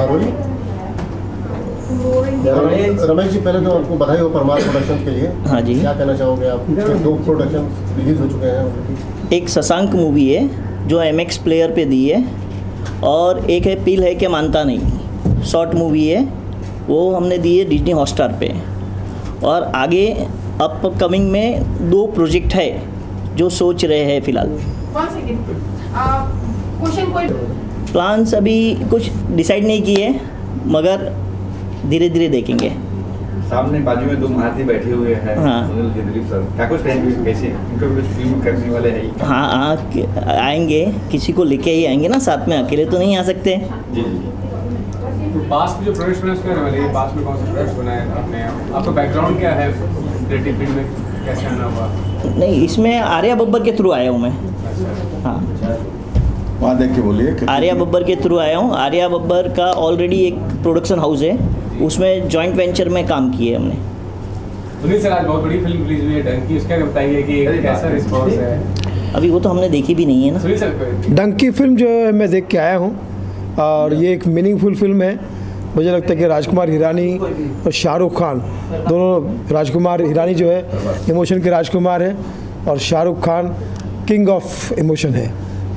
राहुल। रमेश जी, पहले तो आपको बधाई हो परमार प्रोडक्शन के लिए। हाँ जी। क्या कहना चाहोगे आप? दो प्रोडक्शन रिलीज हो चुके हैं। एक शशांक मूवी है जो MX प्लेयर पे दी है, और एक है पील है कि मानता नहीं, शॉर्ट मूवी है, वो हमने दी है डिज्नी हॉटस्टार पे। और आगे अपकमिंग में 2 प्रोजेक्ट है जो सोच रहे हैं फ़िलहाल। प्लान्स अभी कुछ डिसाइड नहीं किए, मगर धीरे धीरे देखेंगे। सामने बाजू में 2 महारथी बैठे हुए हैं। हाँ। सुनील जी, दिलीप सर, क्या कुछ कहेंगे? कैसे इनको कुछ फिल्म करने वाले हैं? हाँ, आएंगे, किसी को लेके ही आएंगे ना, साथ में अकेले तो नहीं आ सकते। जी जी। तो पास में जो प्रोजेक्ट बना उसके वाले ये पास में कौन सा प्रोजेक्ट बनाया आपने? आपका बैकग्राउंड क्या है क्रिएटिव फील्ड में, कैसे आना हुआ? नहीं, इसमें आर्या बब्बर के थ्रू आया हूँ मैं। हाँ, वहाँ देख के बोलिए। आर्या बब्बर के थ्रू आया हूँ। आर्या बब्बर का ऑलरेडी एक प्रोडक्शन हाउस है, उसमें जॉइंट वेंचर में काम किए हमने। सुनील सर, आज बहुत बड़ी फिल्म रिलीज हुई है डंकी, उसके बारे में बताइए कि कैसा रिस्पॉन्स है? अभी वो तो हमने देखी भी नहीं है ना। सुनील सर, डंकी फिल्म जो है मैं देख के आया हूँ, और ये एक मीनिंगफुल फिल्म है। मुझे लगता है कि राजकुमार हिरानी और शाहरुख खान दोनों, राजकुमार हिरानी जो है इमोशन के राजकुमार है, और Shahrukh Khan king of emotion है,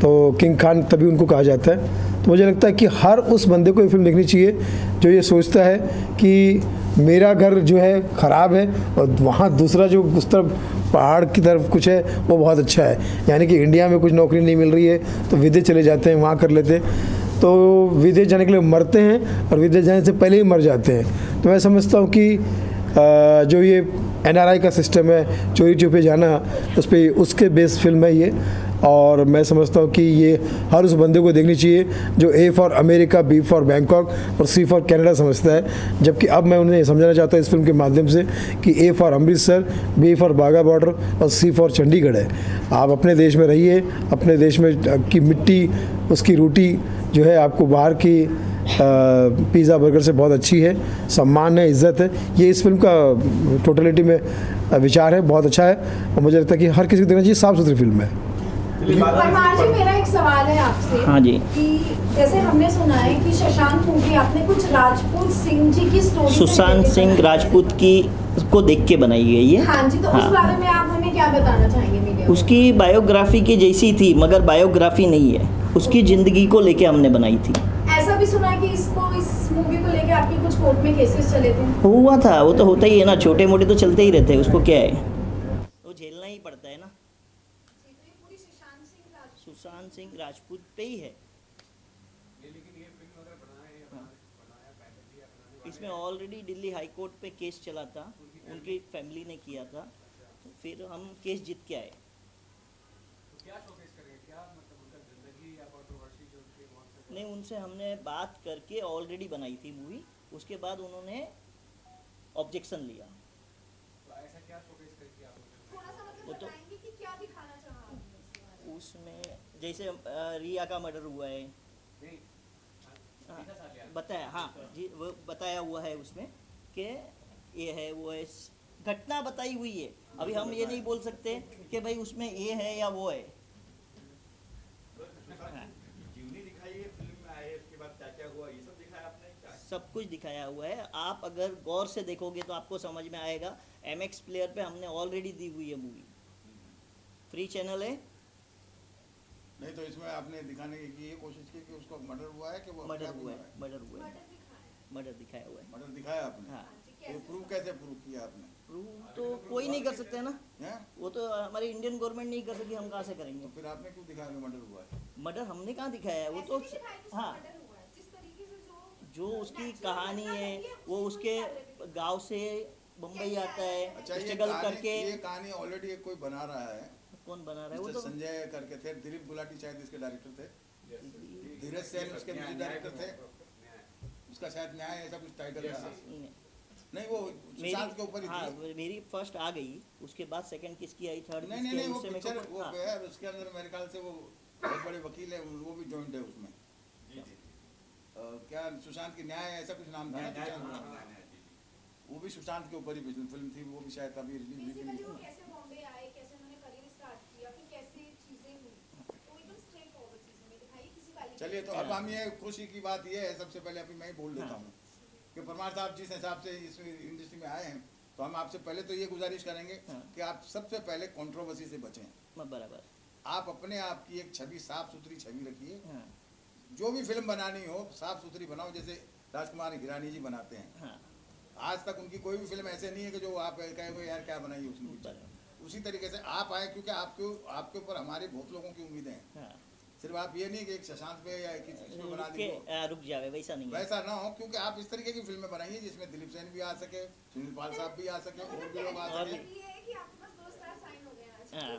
तो किंग खान तभी उनको कहा जाता है। तो मुझे लगता है कि हर उस बंदे को ये फिल्म देखनी चाहिए जो ये सोचता है कि मेरा घर जो है ख़राब है और वहाँ दूसरा जो उस तरफ पहाड़ की तरफ कुछ है वो बहुत अच्छा है। यानी कि इंडिया में कुछ नौकरी नहीं मिल रही है तो विदेश चले जाते हैं, वहाँ कर लेते हैं। तो विदेश जाने के लिए मरते हैं और विदेश जाने से पहले ही मर जाते हैं। तो मैं समझता हूँ कि जो ये NRI का सिस्टम है, चोरी छुपे जाना, उस पर उसके बेस फिल्म है ये। और मैं समझता हूँ कि ये हर उस बंदे को देखनी चाहिए जो A for America, B for Bangkok और C फॉर कनाडा समझता है। जबकि अब मैं उन्हें समझाना चाहता हूँ इस फिल्म के माध्यम से कि A for Amritsar, B for Wagah border और C फॉर चंडीगढ़ है। आप अपने देश में रहिए, अपने देश में की मिट्टी, उसकी रोटी जो है आपको बाहर की पिज़्ज़ा बर्गर से बहुत अच्छी है, सम्मान है, इज़्ज़त है। ये इस फिल्म का टोटलिटी में विचार है, बहुत अच्छा है, और मुझे लगता है कि हर किसी को देखना चाहिए। साफ़ सुथरी फिल्म है। परमार जी, मेरा एक सवाल है आपसे। हाँ जी। कि जैसे हमने सुना है कि शशांक मूवी आपने कुछ राजपूत सिंह जी की स्टोरी, सुशांत सिंह राजपूत की को देख के बनाई गई है। हाँ जी, तो उस बारे में आप हमें क्या बताना चाहेंगे मीडिया? उसकी बायोग्राफी की जैसी थी, मगर बायोग्राफी नहीं है, उसकी ज़िंदगी को लेके हमने बनाई थी। ऐसा भी सुना है कि इस मूवी को लेके आपके कुछ कोर्ट में केसेस चले थे। हुआ था, वो तो होता ही है ना, छोटे मोटे तो चलते ही रहते हैं, उसको क्या है, वो झेलना ही पड़ता है ना। सुशांत सिंह राजपूत पे ही है। इसमें ऑलरेडी दिल्ली हाई कोर्ट पे केस चला था, उनकी फैमिली ने किया था, तो फिर हम केस जीत के आए। नहीं, उनसे हमने बात करके ऑलरेडी बनाई थी मूवी, उसके बाद उन्होंने ऑब्जेक्शन लिया। वो तो उसमें जैसे रिया का मर्डर हुआ है, बताया, हाँ जी, वो बताया हुआ है उसमें कि ये है, वो है, घटना बताई हुई है। अभी हम ये नहीं बोल सकते कि भाई उसमें ये है या वो है। सब कुछ दिखाया हुआ है, आप अगर गौर से देखोगे तो आपको समझ में आएगा। MX प्लेयर पे हमने ऑलरेडी दी हुई है मूवी, फ्री चैनल है। नहीं तो इसमें आपने दिखाने की ये कोशिश की कि उसको मर्डर हुआ है कि वो मर्डर हुआ है, मर्डर हुआ है, मर्डर दिखाया हुआ है। मर्डर दिखाया आपने? हाँ। ये प्रूव कैसे प्रूव किया आपने? प्रूव तो कोई नहीं कर सकता है ना, हैं? वो तो हमारी इंडियन गवर्नमेंट नहीं कर सकती, हम कहाँ से करेंगे? तो फिर आपने क्यों दिखाया कि मर्डर हुआ है? मर्डर हमने कहाँ दिखाया है, वो तो हाँ, जो उसकी कहानी है, वो उसके गांव से बम्बई आता है, अच्छा, स्ट्रगल करके। ये कहानी ऑलरेडी एक कोई बना रहा है। कौन बना रहा है? वो तो संजय करके थे, दिलीप गुलाटी शायद इसके डायरेक्टर थे, धीरज सेन उसके म्यूजिक डायरेक्टर थे, उसका शायद न्याय ऐसा कुछ टाइटल था। नहीं, वो सुशांत के ऊपर ही हाँ, थी। मेरी फर्स्ट आ गई, उसके बाद सेकंड किसकी आई, थर्ड नहीं किसकी नहीं आई, वो उससे मेरे पिक्चर को वो हाँ। है, उसके अंदर मेरे ख्याल से वो बहुत बड़े वकील है, वो भी जॉइंट है उसमें। क्या सुशांत की न्याय ऐसा कुछ नाम था ना पिक्चर, वो भी सुशांत के ऊपर ही फिल्म थी, वो भी शायद अभी रिलीज हुई थी। कैसे बॉम्बे आए, कैसे उन्होंने करियर स्टार्ट किया, फिर कैसे चीजें हुई, तो एकदम स्ट्रेट फॉरवर्ड चीजें में दिखाई, किसी चलिए तो अब हम ये खुशी की बात ये है, सबसे पहले अभी मैं ही बोल देता हूँ कि परमार साहब जिस हिसाब से इस इंडस्ट्री में आए हैं, तो हम आपसे पहले तो ये गुजारिश करेंगे कि आप सबसे पहले कंट्रोवर्सी से बचें। बराबर। आप अपने आप की एक छवि, साफ सुथरी छवि रखिए। हाँ, जो भी फिल्म बनानी हो साफ सुथरी बनाओ, जैसे राजकुमार हिरानी जी बनाते हैं। हाँ, आज तक उनकी कोई भी फिल्म ऐसे नहीं है कि जो आप कहेंगे यार क्या बनाई उसने पिक्चर। उसी तरीके से आप आए, क्योंकि आपके ऊपर हमारे बहुत लोगों की उम्मीदें हैं। हाँ। सिर्फ आप ये नहीं कि एक शशांक पे या किसी पे बना रुक दीजिए, रुक जावे, वैसा नहीं है। वैसा ना हो। क्योंकि आप इस तरीके की फिल्में बनाइए जिसमें दिलीप सेन भी आ सके, सुनील पाल साहब भी आ सके, और भी लोग आ और सके। ये है कि आपके पास 2 स्टार साइन हो गए आज। हाँ,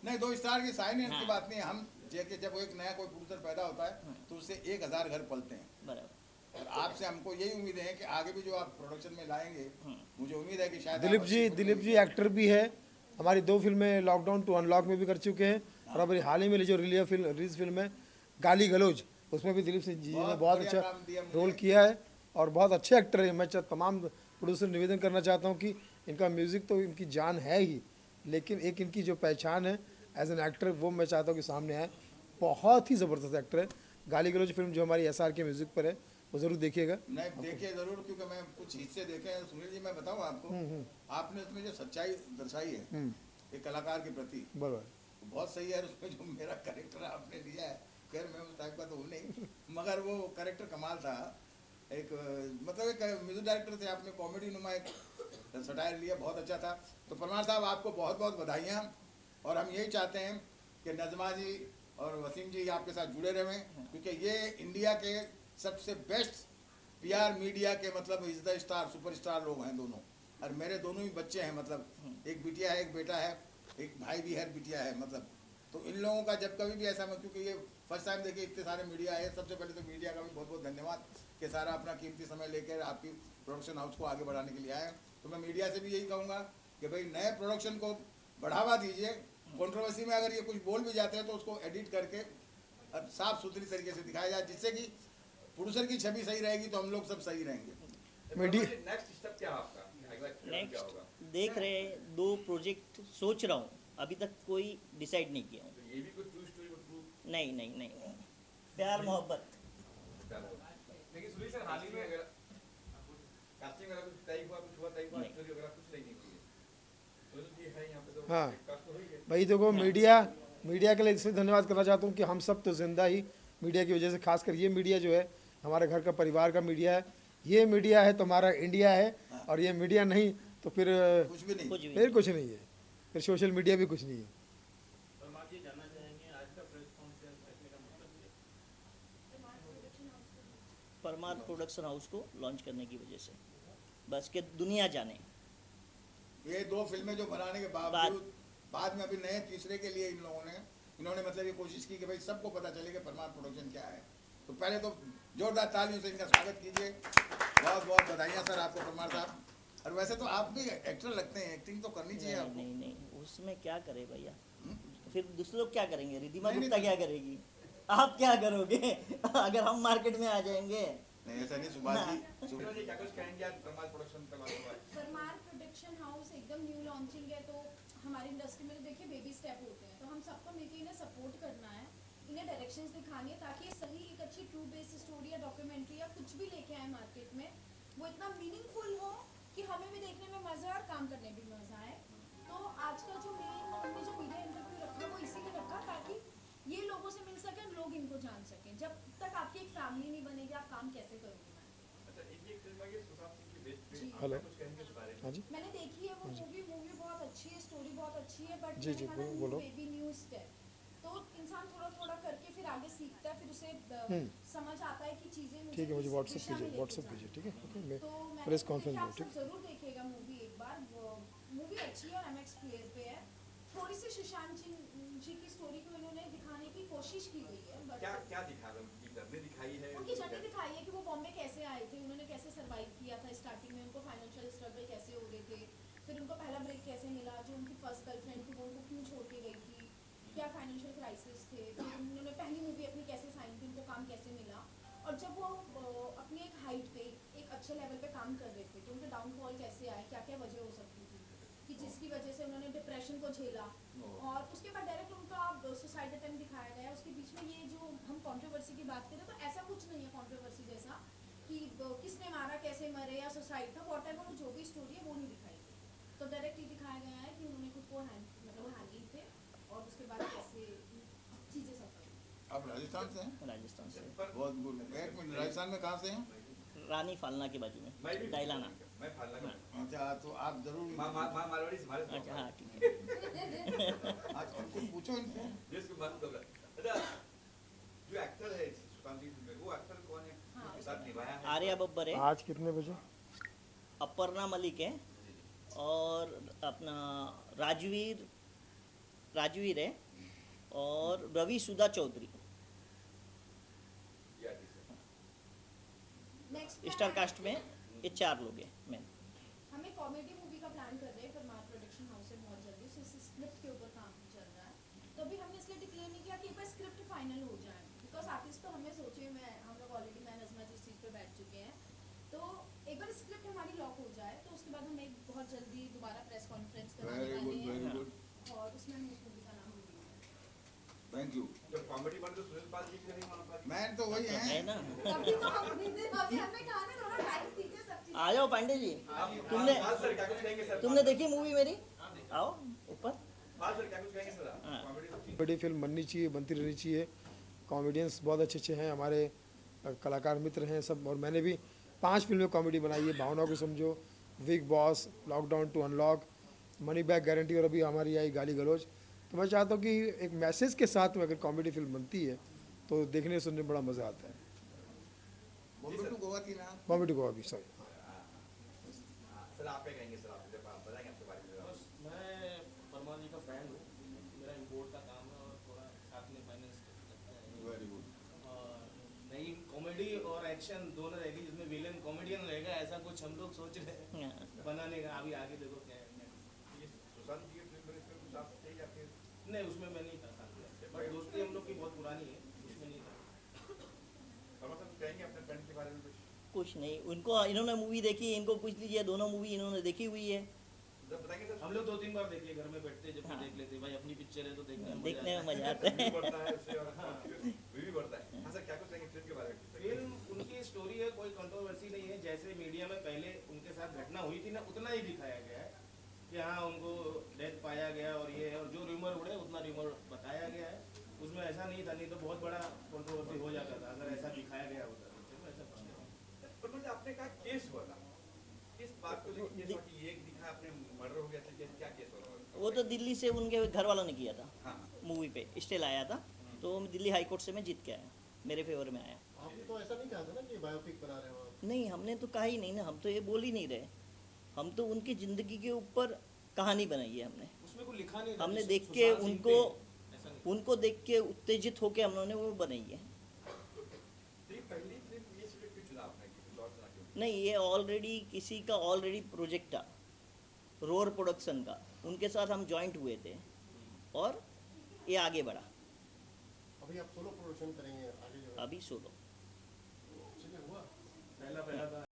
नहीं, 2 स्टार की साइन की हाँ। बात नहीं है। हम जब एक नया कोई प्रोड्यूसर पैदा होता है तो उससे 1000 घर पलते हैं। बराबर। और आपसे हमको यही उम्मीद है कि आगे भी जो आप प्रोडक्शन में लाएंगे, मुझे उम्मीद है कि शायद दिलीप जी एक्टर भी है, हमारी 2 फिल्में लॉकडाउन टू अनलॉक में भी कर चुके हैं, और अभी हाल ही में जो रिलीज फिल्म है गाली गलौज, उसमें भी दिलीप सिंह जी ने बहुत बढ़िया अच्छा काम दिया मुझे। रोल किया है और बहुत अच्छे एक्टर है। मैं तमाम प्रोड्यूसर निवेदन करना चाहता हूँ कि इनका म्यूज़िक तो इनकी जान है ही, लेकिन एक इनकी जो पहचान है एज एन एक्टर, वो मैं चाहता हूँ कि सामने आए। बहुत ही ज़बरदस्त एक्टर है। गाली गलौज फिल्म जो हमारी SR के म्यूज़िक पर है, वो ज़रूर देखिएगा। नहीं, देखिए ज़रूर, क्योंकि मैं कुछ हिस्से देखे हैं। सुनील जी, मैं बताऊँ आपको, आपने उसमें जो सच्चाई दर्शाई है एक कलाकार के प्रति, बराबर। बहुत सही है। उसमें जो मेरा कैरेक्टर आपने लिया है, खैर मैं उस टाइप का तो हूँ नहीं, मगर वो कैरेक्टर कमाल था। एक मतलब एक म्यूजिक डायरेक्टर थे, आपने कॉमेडी नुमा एक सटायर लिया, बहुत अच्छा था। तो परमार साहब आपको बहुत बहुत बधाइयाँ, और हम यही चाहते हैं कि नज़मा जी और वसीम जी आपके साथ जुड़े रहें, क्योंकि ये इंडिया के सबसे बेस्ट PR मीडिया के मतलब इज़ द स्टार, सुपरस्टार लोग हैं दोनों। और मेरे दोनों ही बच्चे हैं, मतलब एक बिटिया है, एक बेटा है, एक भाई भी है, बिटिया है। मतलब तो इन लोगों का जब कभी भी ऐसा, क्योंकि ये फर्स्ट टाइम देखिए इतने सारे मीडिया आए। सबसे पहले तो मीडिया का भी बहुत बहुत धन्यवाद कि सारा अपना कीमती समय लेकर आपकी प्रोडक्शन हाउस को आगे बढ़ाने के लिए आए। तो मैं मीडिया से भी यही कहूँगा कि भाई नए प्रोडक्शन को बढ़ावा दीजिए। कंट्रोवर्सी में अगर ये कुछ बोल भी जाते हैं तो उसको एडिट करके साफ सुथरी तरीके से दिखाया जाए, जिससे कि प्रोड्यूसर की छवि सही रहेगी तो हम लोग सब सही रहेंगे। नेक्स्ट स्टेप क्या है आपका? अगला क्या होगा? नेक्स्ट देख रहे 2 प्रोजेक्ट सोच रहा हूँ, अभी तक कोई डिसाइड नहीं किया हूँ। तो ये भी कोई ट्रू स्टोरी ट्रू नहीं नहीं नहीं, प्यार मोहब्बत। लेकिन सुनील सर हाल ही में कास्टिंग अगर कुछ तय हुआ, कुछ हुआ तय हुआ, स्टोरी वगैरह कुछ नहीं की है तो ये है यहाँ पे। तो हाँ। कास्ट तो हो ही है। भाई देखो, मीडिया के लिए इसलिए धन्यवाद करना चाहता हूँ कि हम सब तो जिंदा ही मीडिया की वजह से, खासकर ये मीडिया जो है हमारे घर का परिवार का मीडिया है। ये मीडिया है तो हमारा इंडिया है, और ये मीडिया नहीं तो फिर कुछ भी नहीं। कुछ नहीं है, फिर सोशल मीडिया भी कुछ नहीं है। परमार प्रोडक्शन हाउस को लॉन्च करने की वजह से, बस कि दुनिया जाने। ये 2 फिल्में जो बनाने के बावजूद बाद में अभी नए तीसरे के लिए इन्होंने मतलब ये कोशिश की कि भाई सबको पता चले कि परमार प्रोडक्शन क्या है। तो पहले तो जोरदार तालियों से इनका स्वागत कीजिए। बहुत बहुत बधाइयाँ सर आपको परमार साहब। और वैसे तो आप भी एक्टर लगते हैं, एक्टिंग तो करनी चाहिए नहीं आपको। नहीं नहीं, उसमें क्या करे भैया, फिर दूसरे लोग क्या करेंगे? रिधिमा नहीं, गुप्ता नहीं, क्या करेगी? आप क्या करोगे अगर हम मार्केट में आ जाएंगे? नहीं ऐसा नहीं, सुभाष जी सुनील जी क्या कुछ कहेंगे आज परमार प्रोडक्शन का बारे में? परमार प्रोडक्शन हाउस एकदम न्यू लॉन्चिंग है, तो हमारी इंडस्ट्री में तो देखिए बेबी स्टेप होते हैं, तो हम सबको मिलकर इन्हें सपोर्ट करना है, इन्हें डायरेक्शंस दिखानी है, ताकि ये सही एक अच्छी ट्रू बेस्ड स्टोरी या डॉक्यूमेंट्री या कुछ भी लेके आए मार्केट में, वो इतना मीनिंगफुल हो कि हमें भी देखने में मज़ा और काम करने में मज़ा आए। तो आज का जो मेन हमने जो मीडिया इंटरव्यू रखा वो इसीलिए रखा ताकि ये लोगों से मिल सकें, लोग इनको जान सकें। जब तक आपकी एक फैमिली नहीं बनेगी, आप काम कैसे करोगे? अच्छा, इनकी एक फिल्म आई है सुशांत सिंह की बेस्ट जी। हेलो। कुछ कहेंगे इस बारे में? हाँ जी मैंने देखी है वो मूवी बहुत अच्छी है, स्टोरी बहुत अच्छी है, बट जी, बोलो। बेबी न्यू स्टेप, तो इंसान थोड़ा थोड़ा करके फिर आगे सीखता है, फिर उसे समझ आता है कि चीजें ठीक है, मुझे किस व्हाट्सएप दिशा में कीजिए, लेके व्हाट्सएप जाना है। कीजिए, ठीक है, ओके। मैं तो मैंने प्रेस तो कॉन्फ्रेंस देखा, में, आप ठीक सब जरूर देखिएगा मूवी एक बार। मूवी अच्छी है और MX प्लेयर पे है। थोड़ी सी सुशांत जी की स्टोरी को इन्होंने दिखाने की कोशिश की गई है, बट क्या क्या दिखा रहे हैं? उनकी जर्नी दिखाई है? उनकी जर्नी दिखाई है कि वो बॉम्बे कैसे आए थे, उन्होंने कैसे सर्वाइव किया था स्टार्टिंग में, उनको फाइनेंशियल स्ट्रगल कैसे हो रहे थे, फिर उनको पहला ब्रेक कैसे मिला, जो उनकी फर्स्ट गर्लफ्रेंड थी वो उनको क्यों छोड़ के गई थी, क्या फाइनेंशियल क्राइसिस थे, फिर उन्होंने पहली मूवी अपनी कैसे साइन की, उनको काम कैसे मिला, और जब वो अपनी एक हाइट पे एक अच्छे लेवल पे काम कर रहे थे तो उनके डाउनफॉल कैसे आए, क्या क्या वजह हो सकती थी कि जिसकी वजह से उन्होंने डिप्रेशन को झेला, और उसके बाद डायरेक्ट उनको का सुसाइड अटेम्प्ट दिखाया गया है, उसके बीच में ये जो हम कंट्रोवर्सी की बात करें तो ऐसा कुछ नहीं है कंट्रोवर्सी जैसा कि किसने मारा, कैसे मरे या सुसाइड था, व्हाटएवर जो भी स्टोरी है वो नहीं दिखाई गई। तो डायरेक्टली दिखाया गया है कि उन्होंने खुद को मतलब हैंगिंग थे और उसके बाद कैसे चीज़ें सफर। आप राजस्थान से हैं? राजस्थान से। बहुत गुड। एक मिनट, राजस्थान में कहाँ से हैं? रानी फालना के बाजू में, मैं भी डायलाना। मैं फालना का अच्छा, तो आप जरूर मारवाड़ी से भारत अच्छा हाँ ठीक है। आज कुछ पूछो इनसे। जिसको बात कर अच्छा जो एक्टर है सुशांत सिंह में वो एक्टर कौन है उसके साथ निभाया है आर्या बब्बर है, आज कितने बजे? अपर्णा मलिक है और अपना राजवीर है और रवि सुधा चौधरी। या जैसे नेक्स्ट स्टार कास्ट में ये 4 लोग हैं मैन। हमें कॉमेडी मूवी का प्लान कर रहे हैं परमार प्रोडक्शन हाउस से बहुत जल्दी, सो इस स्क्रिप्ट के ऊपर काम चल रहा है। तो अभी हमने इसलिए डिक्लेयर नहीं किया कि एक बार स्क्रिप्ट फाइनल हो जाए, बिकॉज आर्टिस्ट तो हमें सोचे में हम लोग ऑलरेडी मैं नज़मा जिस चीज़ पे बैठ चुके हैं, तो एक बार स्क्रिप्ट हमारी लॉक हो जाए तो उसके बाद हम एक बहुत जल्दी दोबारा प्रेस कॉन्फ्रेंस कराने वेरी गुड, वाले वेरी हैं गुड। और उसमें हम उस मूवी का नाम बोलेंगे। Thank you. जब कॉमेडी बन तो सुनील पाल जी की रही वहां पर मैन तो वही है है। ना। अभी तो अभी हमने कहा ना थोड़ा टाइम दीजिए सब चीज़। आ जाओ पांडे जी, तुमने पाल सर क्या कुछ कहेंगे सर तुमने देखी मूवी मेरी? आओ ऊपर। पाल सर क्या कुछ कहेंगे सर हाँ। कॉमेडी तो बड़ी फिल्म बननी चाहिए, बनती रहनी चाहिए। कॉमेडियंस बहुत अच्छे अच्छे हैं, हमारे कलाकार मित्र हैं सब। और मैंने भी 5 फिल्में कॉमेडी बनाई है, भावना को समझो, Bigg Boss, lockdown to unlock, money back guarantee और अभी हमारी आई गाली गलौज। तो मैं चाहता हूँ कि एक मैसेज के साथ में अगर कॉमेडी फिल्म बनती है तो देखने सुनने में बड़ा मज़ा आता है। बॉम्बे टू गोवा थी ना? कॉमेडी को अभी सॉरी। सर आप क्या कहेंगे सर आप जब आप बताएंगे आपके बारे में बस मैं वर्मा जी का फैन हूँ, मेरा इम्पोर्ट का काम है और थोड़ा साथ में फाइनेंस करता है। Very good. और नई कॉमेडी और एक्शन दोनों रहेगी जिसमें विलेन कॉमेडियन रहेगा, ऐसा कुछ हम लोग सोच रहे हैं बनाने का। अभी आगे देखो क्या है। ये सुशांत जी की फिल्म बनी इसमें कुछ आप थे या फिर नहीं उसमें मैं नहीं था साथ में, बट दोस्ती हम लोग की बहुत पुरानी है, उसमें नहीं था। वर्मा सर कुछ कहेंगे अपने फ्रेंड के बारे में कुछ नहीं, उनको इन्होंने मूवी देखी, इनको पूछ लीजिए, दोनों मूवी इन्होंने देखी हुई है। जब बताएंगे सर हम लोग 2-3 बार देख लिए, घर में बैठते जब भी हाँ। देख लेते भाई, अपनी पिक्चर है तो देखने में मजा आता भी है। बढ़ता है उससे और भी बढ़ता है। हाँ सर क्या कुछ कहेंगे फिल्म के बारे में फिल्म उनकी स्टोरी है, कोई कंट्रोवर्सी नहीं है। जैसे मीडिया में पहले उनके साथ घटना हुई थी ना, उतना ही दिखाया गया है कि हाँ उनको डेथ पाया गया और ये है, और जो र्यूमर उड़े उतना र्यूमर बताया गया है। उसमें ऐसा नहीं था, नहीं तो बहुत बड़ा कंट्रोवर्सी हो जाता था अगर ऐसा दिखाया गया होता। ऐसा कुछ नहीं। पर मुझे आपने कहा केस हुआ था, किस बात को लेकर केस हुआ कि ये दिखा आपने मर्डर हो गया था, क्या केस हुआ? वो तो दिल्ली से उनके घर वालों ने किया था, हाँ मूवी पे स्टे लाया था, तो दिल्ली हाई कोर्ट से मैं जीत के आया, मेरे फेवर में आया। आपने तो ऐसा नहीं कहा था ना कि बायोपिक बना रहे हो आप? नहीं, हमने तो कहा ही नहीं ना, हम तो ये बोल ही नहीं रहे। हम तो उनकी ज़िंदगी के ऊपर कहानी बनाई है हमने। उसमें कोई लिखा नहीं था। हमने कि देख के सुशांत सिंह उनको पे, ऐसा नहीं। उनको देख के उत्तेजित होके हमने वो बनाई है। तो ये पहली फिल्म ये स्क्रिप्ट क्यों चुना आपने कि कुछ और चुना क्यों? नहीं, ये ऑलरेडी किसी का ऑलरेडी प्रोजेक्ट था, रोर प्रोडक्शन का, उनके साथ हम जॉइंट हुए थे और ये आगे बढ़ा। अभी आप सोलो प्रोडक्शन करेंगे आगे जो है? अभी सोलो। पहला था